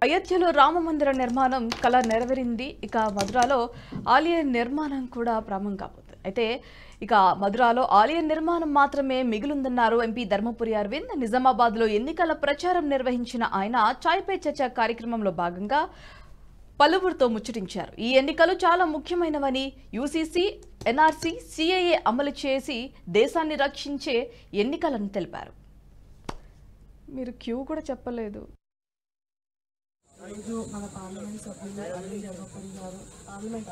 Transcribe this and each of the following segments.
అయోధ్యలో రామమందిర నిర్మాణం కళ నెరవేరింది. ఇక మధురాలో ఆలయ నిర్మాణం కూడా ప్రారంభం కాబోతుంది. అయితే ఇక మధురాలో ఆలయ నిర్మాణం మాత్రమే మిగిలిందన్నారు ఎంపీ ధర్మపురి అరవింద్. నిజామాబాద్లో ఎన్నికల ప్రచారం నిర్వహించిన ఆయన చాయ్ పే చర్చ కార్యక్రమంలో భాగంగా పలువురితో ముచ్చటించారు. ఈ ఎన్నికలు చాలా ముఖ్యమైనవని, యూసీసీ, ఎన్ఆర్సీ, సిఏఏ అమలు చేసి దేశాన్ని రక్షించే ఎన్నికలను తెలిపారు. మీరు క్యూ కూడా చెప్పలేదు. ఈరోజు మన పార్లమెంట్ సభ్యులు అరవింద్ ధర్మపురి గారు పార్లమెంట్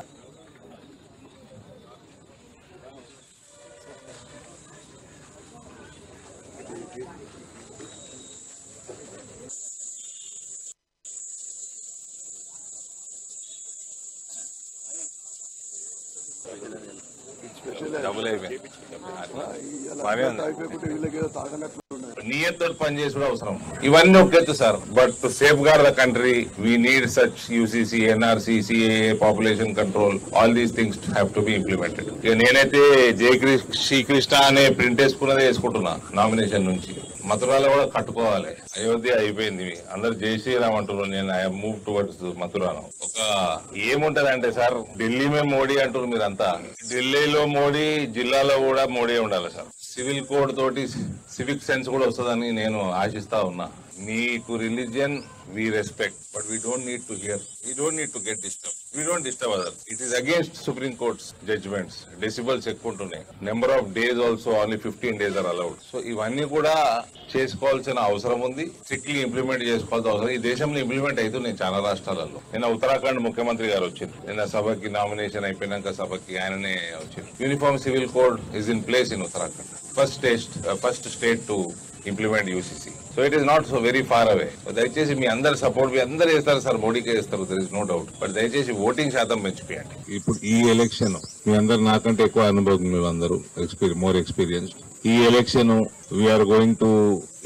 నియత్తో పనిచేసి కూడా అవసరం. ఇవన్నీ ఒకెత్తు sir, but to safeguard the country we need such UCC, NRC, CAA, population control, all these things have to be implemented. ఇక నేనైతే జై శ్రీకృష్ణ అనే ప్రింట్ వేసుకున్నదే వేసుకుంటున్నా నామినేషన్ నుంచి. మథురాలో కూడా కట్టుకోవాలి. అయోధ్య అయిపోయింది, అందరు జై శ్రీరామ్ అంటున్నారు. నేను ఐ మూవ్ టువర్డ్స్ మథురాను. ఒక ఏముంటది అంటే సార్, ఢిల్లీ మే మోడీ అంటున్నారు మీరంతా. ఢిల్లీలో మోడీ, జిల్లాలో కూడా మోడీ ఉండాలి సార్. సివిల్ కోడ్ తోటి సివిక్ సెన్స్ కూడా వస్తుందని నేను ఆశిస్తా ఉన్నా. నీకు religion we respect, but we don't need to hear. We don't need to get disturbed. We don't disturb others. It is against Supreme Court's judgments. Decibels ekkuntunnayi. Number of days also only 15 days are allowed. So ivanni kuda chesukovalsina avasaram undi. Strictly implement chesukovalsina avasaram. Ee deshamlo implement aitunayi chaala rashtralallo. Nina Uttarakhand mukhyamantri garu vachindu. Nina sabaki nomination ayipoyinaka sabaki ayanane vachindu. Uniform civil code is in place in Uttarakhand. First state to implement UCC. So it is not so very far away. But దయచేసి మీ అందరి support, మీ అందరు వేస్తారు sir, మోడీకే వేస్తారు, there is no doubt. But దయచేసి voting శాతం పెంచిపోయండి. ఇప్పుడు ఈ ఎలక్షన్ మీ అందరు నాకంటే ఎక్కువ అనుభవం, మీరు అందరూ మోర్ ఎక్స్పీరియన్స్డ్. ఈ election we're going to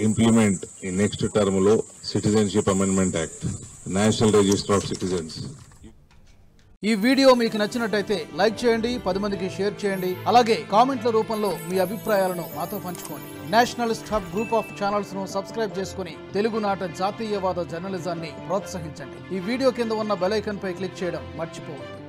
implement ఈ నెక్స్ట్ టర్మ్ లో citizenship amendment act, national register of citizens. ఈ వీడియో మీకు నచ్చినట్టయితే లైక్ చేయండి, 10 మందికి షేర్ చేయండి. అలాగే కామెంట్ల రూపంలో మీ అభిప్రాయాలను మాతో పంచుకోండి. Nationalist hub group of channels ను సబ్స్క్రైబ్ చేసుకుని తెలుగునాట జాతీయవాద జర్నలిజాన్ని ప్రోత్సహించండి. ఈ వీడియో కింద ఉన్న బెల్ ఐకాన్ పై క్లిక్ చేయడం మర్చిపోవద్దు.